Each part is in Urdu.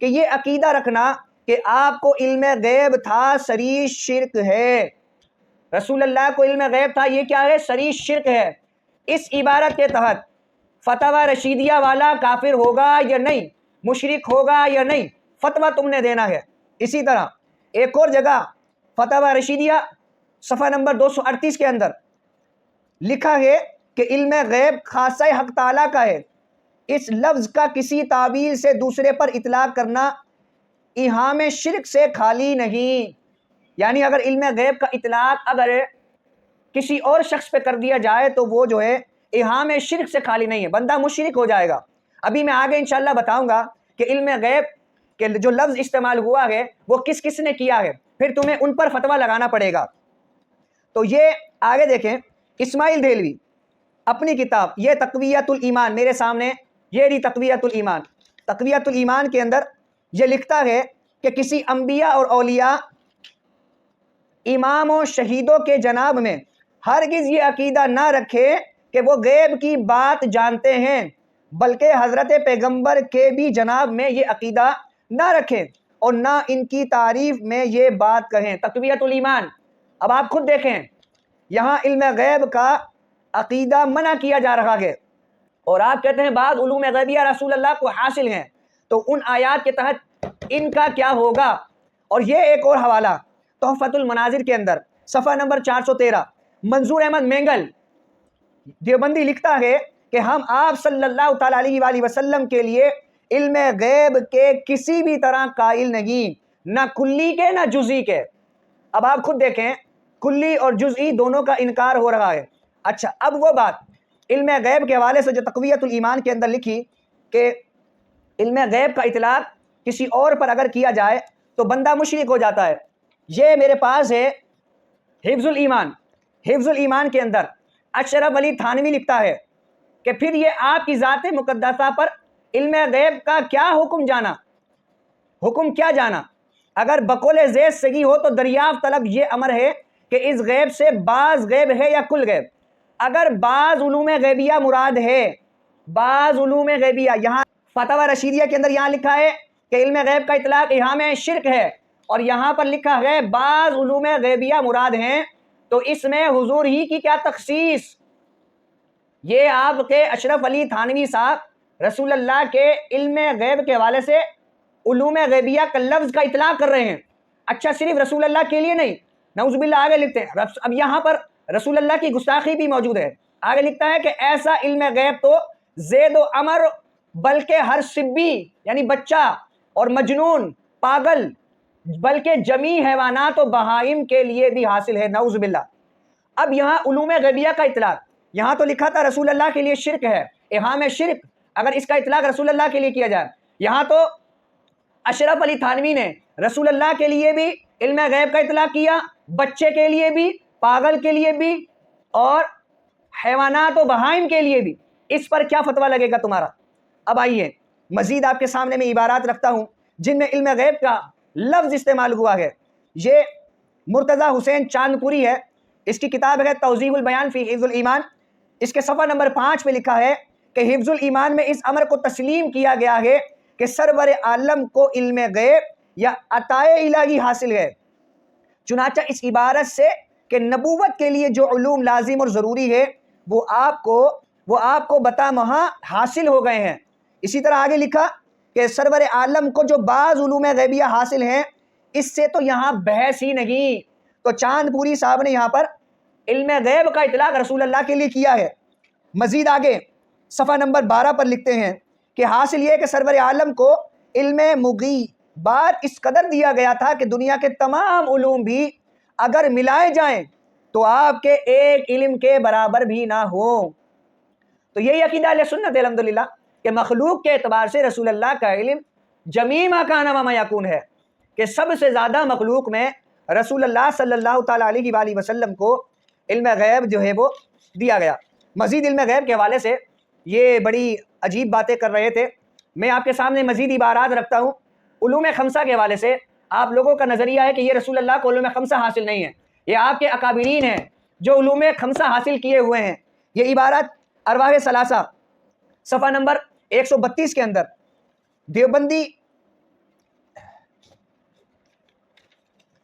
کہ یہ عقیدہ رکھنا کہ آپ کو علم غیب تھا صریح شرک ہے. رسول اللہ کو علم غیب تھا، یہ کیا ہے؟ صریح شرک ہے. اس عبارت کے تحت فتویٰ رشیدیہ والا کافر ہوگا یا نہیں، مشرک ہوگا یا نہیں، فتویٰ تم نے دینا ہے. اسی طرح ایک اور جگہ فتویٰ رشیدیہ صفحہ نمبر 238 کے اندر لکھا ہے کہ علم غیب خاصہ حق تعالیٰ کا ہے. اس لفظ کا کسی تعبیر سے دوسرے پر اطلاق کرنا ایہام شرک سے خالی نہیں. یعنی اگر علم غیب کا اطلاق اگر کسی اور شخص پہ کر دیا جائے تو وہ جو ہے ایہام شرک سے خالی نہیں ہے، بندہ مشرک ہو جائے گا. ابھی میں آگے انشاءاللہ بتاؤں گا کہ علم غیب کے جو لفظ استعمال ہوا ہے وہ کس کس نے کیا ہے، پھر تمہیں ان پر فتویٰ لگانا پڑے گا. تو یہ آگے دیکھیں، اسماعیل دہلوی اپنی کتاب یہ تقویۃ الایمان میرے سامنے، یہ رہی تقویۃ الایمان. تقویۃ الایمان کے اندر یہ لکھتا ہے کہ کسی انبیاء اور اولیاء، امام و شہیدوں کے جناب میں ہرگز یہ عقیدہ نہ رکھے کہ وہ غیب کی بات جانتے ہیں، بلکہ حضرت پیغمبر کے بھی جناب میں یہ عقیدہ نہ رکھیں اور نہ ان کی تعریف میں یہ بات کہیں. تقویۃ الایمان. اب آپ خود دیکھیں، یہاں علم غیب کا عقیدہ منع کیا جا رہا ہے اور آپ کہتے ہیں بعض علوم غیبیہ رسول اللہ کو حاصل ہیں، تو ان آیات کے تحت ان کا کیا ہوگا؟ اور یہ ایک اور حوالہ تحفۃ المناظر کے اندر صفحہ نمبر 413 منظور احمد مینگل دیوبندی لکھتا ہے کہ ہم آپ صلی اللہ تعالیٰ علیہ وآلہ وسلم کے لیے علم غیب کے کسی بھی طرح قائل نہیں، نہ کلی کے نہ جزئی کے. اب آپ خود دیکھیں، کلی اور جزئی دونوں کا انکار ہو رہا ہے. اچھا، اب وہ بات علم غیب کے حوالے سے جو تقویۃ الایمان کے اندر لکھی کہ علم غیب کا اطلاق کسی اور پر اگر کیا جائے تو بندہ مشرک ہو جاتا ہے، یہ میرے پاس ہے حفظ الایمان. حفظ الایمان کے اندر اشرف علی تھانوی لکھتا ہے کہ پھر یہ آپ کی ذات مقدسہ پر علم غیب کا کیا حکم جانا، حکم کیا جانا؟ اگر بقول زید صحیح ہو تو دریافت طلب یہ امر ہے کہ اس غیب سے بعض غیب ہے یا کل غیب. اگر بعض علوم غیبیہ مراد ہے، بعض علوم غیبیہ، یہاں فتویٰ رشیدیہ کے اندر یہاں لکھا ہے کہ علم غیب کا اطلاق ایہام شرک ہے، اور یہاں پر لکھا ہے بعض علوم غیبیہ مراد ہیں، تو اس میں حضور ہی کی کیا تخصیص؟ یہ آپ کے اشرف علی تھانوی صاحب رسول اللہ کے علم غیب کے حوالے سے علوم غیبیہ کا لفظ کا اطلاق کر رہے ہیں. اچھا، صرف رسول اللہ کے لیے نہیں، نعوذ باللہ آگے لکھتے ہیں. اب یہاں پر رسول اللہ کی گستاخی بھی موجود ہے. آگے لکھتا ہے کہ ایسا علم غیب تو زید و عمر بلکہ ہر صبی یعنی بچہ اور مجنون پاگل بلکہ جمیع حیوانات و بہائم کے لیے بھی حاصل ہے، نعوذ باللہ. اب یہاں علوم غیبیہ کا اطلاق، یہاں تو لکھا تھا رسول اللہ کے لیے شرک ہے، ایہام شرک، اگر اس کا اطلاق رسول اللہ کے لیے کیا جائے، یہاں تو اشرف علی تھانوی نے رسول اللہ کے لیے بھی علم غیب کا اطلاق کیا، بچے کے لیے بھی، پاگل کے لیے بھی، اور حیوانات و بہائم کے لیے بھی. اس پر کیا فتویٰ لگے گا تمہارا؟ اب آئیے مزید آپ کے سامنے میں عبارات رکھتا ہوں جن میں علم غیب کا لفظ استعمال ہوا ہے. یہ مرتضی حسین چاندپوری ہے، اس کی کتاب ہے توضیح البیان فی حفظ الایمان. اس کے صفحہ نمبر 5 پہ لکھا ہے کہ حفظ الایمان میں اس امر کو تسلیم کیا گیا ہے کہ سرور عالم کو علم غیب یا عطائے الہی حاصل ہے. چنانچہ اس عبارت سے کہ نبوت کے لیے جو علوم لازم اور ضروری ہے وہ آپ کو بتا مہاں حاصل ہو گئے ہیں. اسی طرح آگے لکھا کہ سرور عالم کو جو بعض علوم غیبیہ حاصل ہیں اس سے تو یہاں بحث ہی نہیں. تو چاندپوری صاحب نے یہاں پر علم غیب کا اطلاق رسول اللہ کے لیے کیا ہے. مزید آگے صفحہ نمبر 12 پر لکھتے ہیں کہ حاصل یہ کہ سرور عالم کو علم مغیبات اس قدر دیا گیا تھا کہ دنیا کے تمام علوم بھی اگر ملائے جائیں تو آپ کے ایک علم کے برابر بھی نہ ہوں. تو یہی عقیدہ اہل سنت ہے الحمدللہ کہ مخلوق کے اعتبار سے رسول اللہ کا علم جمیع ما کان و ما یکون ہے، کہ سب سے زیادہ مخلوق میں رسول اللہ صلی اللہ تعالیٰ علیہ وآلہ وسلم کو علم غیب جو ہے وہ دیا گیا. مزید علم غیب کے حوالے سے یہ بڑی عجیب باتیں کر رہے تھے. میں آپ کے سامنے مزید عبارات رکھتا ہوں. علوم خمسہ کے حوالے سے آپ لوگوں کا نظریہ ہے کہ یہ رسول اللہ کو علوم خمسہ حاصل نہیں ہے، یہ آپ کے اکابرین ہیں جو علوم خمسہ حاصل کیے ہوئے ہیں. یہ عبارت ارواح ثلاثہ صفحہ نمبر 132 کے اندر دیوبندی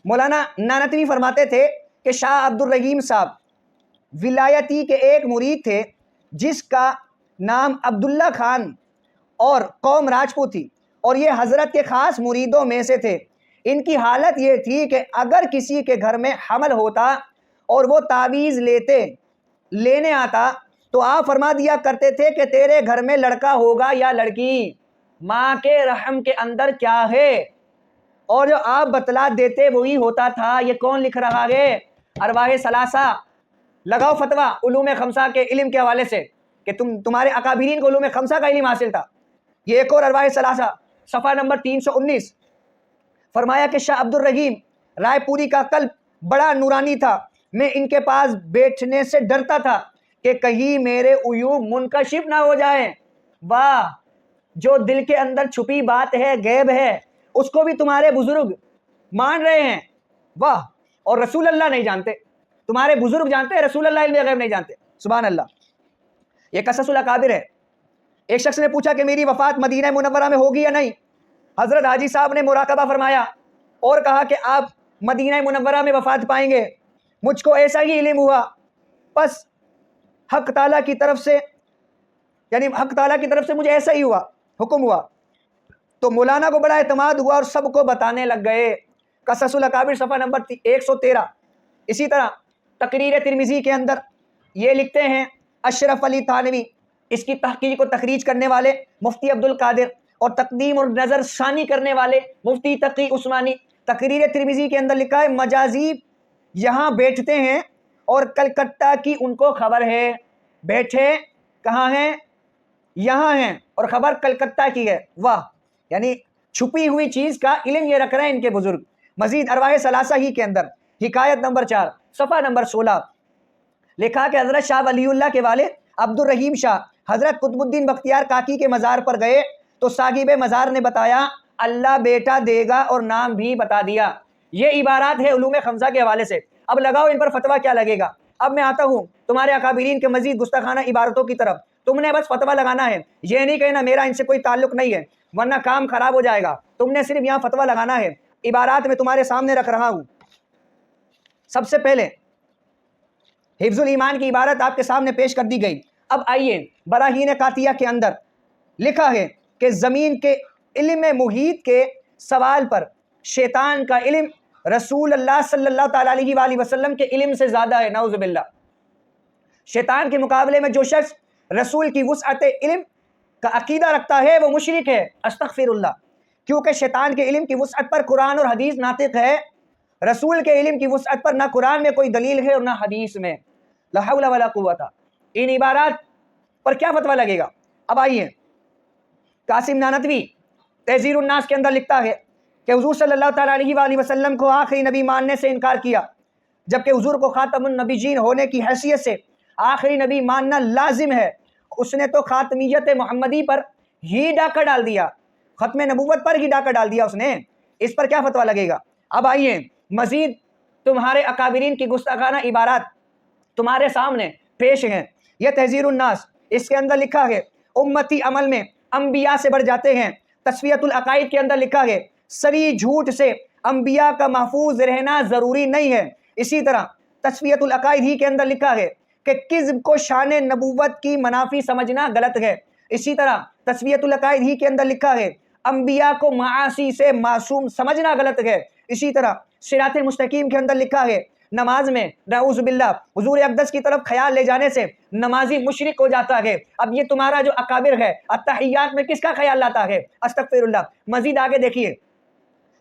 مولانا نانوتوی فرماتے تھے کہ شاہ عبد الرحیم صاحب ولایتی کے ایک مرید تھے جس کا نام عبداللہ خان اور قوم راجپوت تھی، اور یہ حضرت کے خاص مریدوں میں سے تھے۔ ان کی حالت یہ تھی کہ اگر کسی کے گھر میں حمل ہوتا اور وہ تعویذ لینے آتا تو آپ فرما دیا کرتے تھے کہ تیرے گھر میں لڑکا ہوگا یا لڑکی، ماں کے رحم کے اندر کیا ہے، اور جو آپ بتلا دیتے وہی ہوتا تھا۔ یہ کون لکھ رہا ہے؟ ارواح ثلاثہ۔ لگاؤ فتویٰ علوم خمسہ کے علم کے حوالے سے کہ تمہارے اکابرین کو علوم خمسہ کا علم حاصل تھا۔ یہ ایک اور ارواح ثلاثہ صفحہ نمبر 319، فرمایا کہ شاہ عبد الرحیم رائے پوری کا قلب بڑا نورانی تھا، میں ان کے پاس بیٹھنے سے ڈرتا تھا کہ کہیں میرے عیوب منکشف نہ ہو جائیں۔ واہ، جو دل کے اندر چھپی بات ہے، غیب ہے، اس کو بھی تمہارے بزرگ مان رہے ہیں۔ واہ، اور رسول اللہ نہیں جانتے، تمہارے بزرگ جانتے ہیں، رسول اللہ علم غیب نہیں جانتے۔ سبحان اللہ۔ یہ قصص الاکابر ہے۔ ایک شخص نے پوچھا کہ میری وفات مدینہ منورہ میں ہوگی یا نہیں؟ حضرت حاجی صاحب نے مراقبہ فرمایا اور کہا کہ آپ مدینہ منورہ میں وفات پائیں گے۔ مجھ کو ایسا ہی علم ہوا، پس حق تعالیٰ کی طرف سے مجھے ایسا ہی ہوا، حکم ہوا۔ تو مولانا کو بڑا اعتماد ہوا اور سب کو بتانے لگ گئے۔ قصص الاکابر صفحہ نمبر 113۔ اسی طرح تقریر ترمذی کے اندر یہ لکھتے ہیں اشرف علی تھانوی، اس کی تحقیق و تخریج کرنے والے مفتی عبد القادر، اور تقدیم اور نظر ثانی کرنے والے مفتی تقی عثمانی، تقریر ترمذی کے اندر لکھا ہے مجازی یہاں بیٹھتے ہیں اور کلکتہ کی ان کو خبر ہے۔ بیٹھے کہاں ہیں؟ یہاں ہیں، اور خبر کلکتہ کی ہے۔ واہ، یعنی چھپی ہوئی چیز کا علم یہ رکھ رہے ہیں ان کے بزرگ۔ مزید ارواح ثلاثہ ہی کے اندر حکایت نمبر 4 صفحہ نمبر 16 لکھا کہ حضرت شاہ ولی اللہ کے والد عبد الرحیم شاہ حضرت قطب الدین بختیار کاکی کے مزار پر گئے تو صاحب مزار نے بتایا اللہ بیٹا دے گا اور نام بھی بتا دیا۔ یہ عبارات ہے علوم خمسہ کے حوالے سے۔ اب لگاؤ ان پر فتویٰ کیا لگے گا۔ اب میں آتا ہوں تمہارے اکابرین کے مزید گستاخانہ عبارتوں کی طرف۔ تم نے بس فتویٰ لگانا ہے، یہ نہیں کہنا میرا ان سے کوئی تعلق نہیں ہے، ورنہ کام خراب ہو جائے گا۔ تم نے صرف یہاں فتویٰ لگانا ہے۔ عبارات میں تمہارے سامنے رکھ رہا ہوں۔ سب سے پہلے حفظ الایمان کی عبارت آپ کے سامنے پیش کر دی گئی۔ اب آئیے براہین قاطعیہ کے اندر لکھا ہے کہ زمین کے علم محیط کے سوال پر شیطان کا علم رسول اللہ صلی اللہ تعالیٰ علیہ وآلہ وسلم کے علم سے زیادہ ہے۔ نعوذ باللہ۔ شیطان کے مقابلے میں جو شخص رسول کی وسعت علم کا عقیدہ رکھتا ہے وہ مشرک ہے۔ استغفر اللہ۔ کیونکہ شیطان کے علم کی وسعت پر قرآن اور حدیث ناطق ہے، رسول کے علم کی وسعت پر نہ قرآن میں کوئی دلیل ہے اور نہ حدیث میں۔ لا حول ولا قوت۔ ان عبارات پر کیا فتویٰ لگے گا؟ اب آئیے قاسم نانوتوی تحذیر الناس کے اندر لکھتا ہے کہ حضور صلی اللہ تعالیٰ علیہ وآلہ وسلم کو آخری نبی ماننے سے انکار کیا، جبکہ حضور کو خاتم النبیین ہونے کی حیثیت سے آخری نبی ماننا لازم ہے۔ اس نے تو خاتمیت محمدی پر ہی ڈاکہ ڈال دیا، ختم نبوت پر ہی ڈاکہ ڈال دیا اس نے۔ اس پر کیا فتویٰ لگے گا؟ اب آئیے مزید تمہارے اکابرین کی گستاخانہ عبارات تمہارے سامنے پیش ہیں۔ یہ تحذیر الناس، اس کے اندر لکھا ہے امتی عمل میں انبیاء سے بڑھ جاتے ہیں۔ تصفیۃ العقائد کے اندر لکھا ہے سری جھوٹ سے انبیاء کا محفوظ رہنا ضروری نہیں ہے۔ اسی طرح تصفیۃ العقائد ہی کے اندر لکھا ہے کہ کذب کو شان نبوت کی منافی سمجھنا غلط ہے۔ اسی طرح تصفیۃ العقائد ہی کے اندر لکھا ہے انبیاء کو معاصی سے معصوم سمجھنا غلط ہے۔ اسی طرح صراط المستقیم کے اندر لکھا ہے نماز میں نعوذ باللہ حضور اقدس کی طرف خیال لے جانے سے نمازی مشرک ہو جاتا ہے۔ اب یہ تمہارا جو اکابر ہے التحیات میں کس کا خیال لاتا ہے؟ استغفر اللہ۔ مزید آگے دیکھیے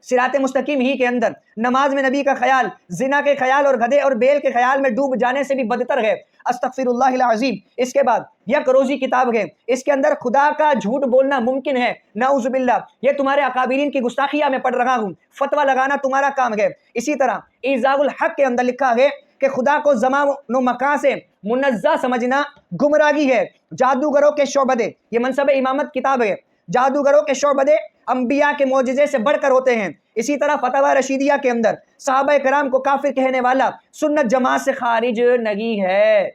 صراط مستقیم ہی کے اندر نماز میں نبی کا خیال زنا کے خیال اور گدھے اور بیل کے خیال میں ڈوب جانے سے بھی بدتر ہے۔ استغفر اللہ العظیم۔ اس کے بعد یک روزی کتاب ہے، اس کے اندر خدا کا جھوٹ بولنا ممکن ہے۔ نعوذ باللہ۔ یہ تمہارے اکابرین کی گستاخیہ میں پڑھ رہا ہوں، فتویٰ لگانا تمہارا کام ہے۔ اسی طرح ایذاء الحق کے اندر لکھا ہے کہ خدا کو زمان و مکان سے منزہ سمجھنا گمراہی ہے۔ جادوگروں کے شعبدے، یہ منصب امامت کتاب ہے، جادوگروں کے شعبدے انبیاء کے معجزے سے بڑھ کر ہوتے ہیں۔ اسی طرح فتاوی رشیدیہ کے اندر صحابہ کرام کو کافر کہنے والا سنت جماعت سے خارج نہیں ہے۔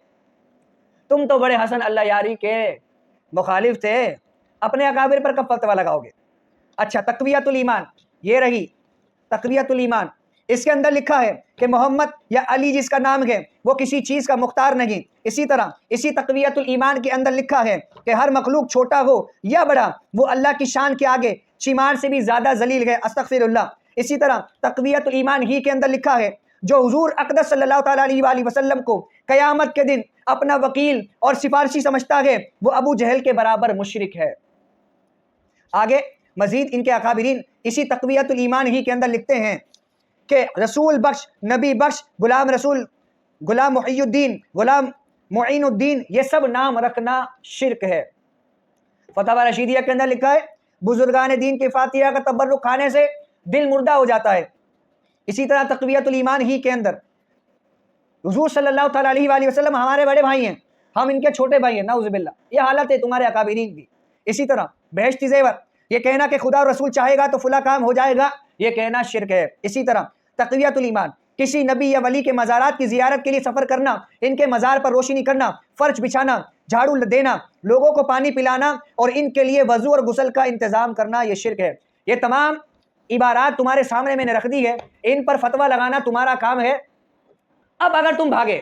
تم تو بڑے حسن اللہ یاری کے مخالف تھے، اپنے اکابر پر کب فتویٰ لگاؤ گے؟ اچھا تقویت الایمان، یہ رہی تقویت الایمان۔ اس کے اندر لکھا ہے کہ محمد یا علی جس کا نام ہے وہ کسی چیز کا مختار نہیں. اسی طرح اسی تقویت الایمان کے اندر لکھا ہے کہ ہر مخلوق چھوٹا ہو یا بڑا وہ اللہ کی شان کے آگے چیمار سے بھی زیادہ ذلیل ہے. استغفر اللہ. اسی طرح تقویت الایمان ہی کے اندر لکھا ہے جو حضور اقدس صلی اللہ تعالیٰ علیہ وآلہ وسلم کو قیامت کے دن اپنا وکیل اور سفارشی سمجھتا ہے وہ ابو جہل کے برابر مشرک ہے. آگے مزید ان کے اکابرین اسی تقویت الایمان ہی کے اندر لکھتے ہیں کہ رسول بخش، نبی بخش، غلام رسول، غلام محی الدین، غلام معین الدین، یہ سب نام رکھنا شرک ہے. فتاوی رشیدیہ کے اندر لکھا ہے بزرگان دین کے فاتحہ کا تبرک کھانے سے دل مردہ ہو جاتا ہے. اسی طرح تقویت الایمان ہی کے اندر حضور صلی اللہ تعالیٰ علیہ وآلہ وسلم ہمارے بڑے بھائی ہیں، ہم ان کے چھوٹے بھائی ہیں، نعوذ باللہ. یہ حالت ہے تمہارے اکابرین کی. اسی طرح بہشتی زیور، یہ کہنا کہ خدا اور رسول چاہے گا تو فلاں کام ہو جائے گا، یہ کہنا شرک ہے. اسی طرح تقویت الایمان کسی نبی یا ولی کے مزارات کی زیارت کے لیے سفر کرنا، ان کے مزار پر روشنی کرنا، فرش بچھانا، جھاڑو دینا، لوگوں کو پانی پلانا اور ان کے لیے وضو اور غسل کا انتظام کرنا، یہ شرک ہے. یہ تمام عبارات تمہارے سامنے میں نے رکھ دی ہے، ان پر فتویٰ لگانا تمہارا کام ہے. اب اگر تم بھاگے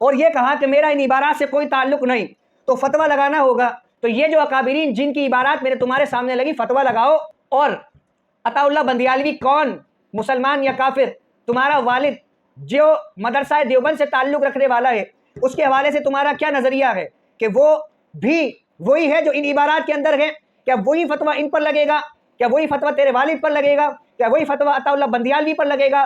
اور یہ کہا کہ میرا ان عبارات سے کوئی تعلق نہیں تو فتویٰ لگانا ہوگا، تو یہ جو اکابرین جن کی عبارات میرے تمہارے سامنے لگی فتویٰ لگاؤ. اور عطا اللہ بندیالوی کون، مسلمان یا کافر؟ تمہارا والد جو مدرسہ دیوبند سے تعلق رکھنے والا ہے اس کے حوالے سے تمہارا کیا نظریہ ہے کہ وہ بھی وہی ہے جو ان عبارات کے اندر ہے؟ کیا وہی فتویٰ ان پر لگے گا؟ کیا وہی فتویٰ تیرے والد پر لگے گا؟ کیا وہی فتویٰ عطا اللہ بندیالوی پر لگے گا؟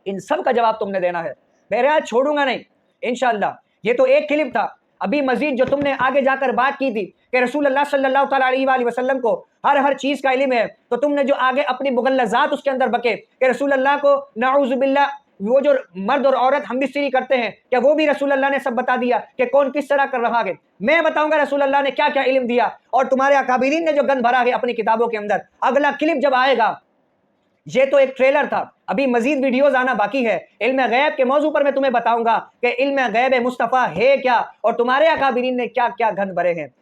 ان سب کا جواب تم نے دینا ہے. بہرحال چھوڑوں گا نہیں انشاءاللہ. یہ تو ایک کلپ تھا. ابھی مزید جو تم نے آگے جا کر بات کی تھی کہ رسول اللہ صلی اللہ تعالیٰ علیہ وآلہ وسلم کو ہر چیز کا علم ہے، تو تم نے جو آگے اپنی مغلظات اس کے اندر بکے کہ رسول اللہ کو نعوذ باللہ وہ جو مرد اور عورت ہم بستری کرتے ہیں، کیا وہ بھی رسول اللہ نے سب بتا دیا کہ کون کس طرح کر رہا ہے؟ میں بتاؤں گا رسول اللہ نے کیا کیا علم دیا، اور تمہارے اکابرین نے جو گند بھرا ہے اپنی کتابوں کے اندر. اگلا کلپ جب آئے گا، یہ تو ایک ٹریلر تھا، ابھی مزید ویڈیوز آنا باقی ہے. علم غیب کے موضوع پر میں تمہیں بتاؤں گا کہ علم غیب مصطفیٰ ہے کیا اور تمہارے اکابرین نے کیا کیا گند بھرے ہیں.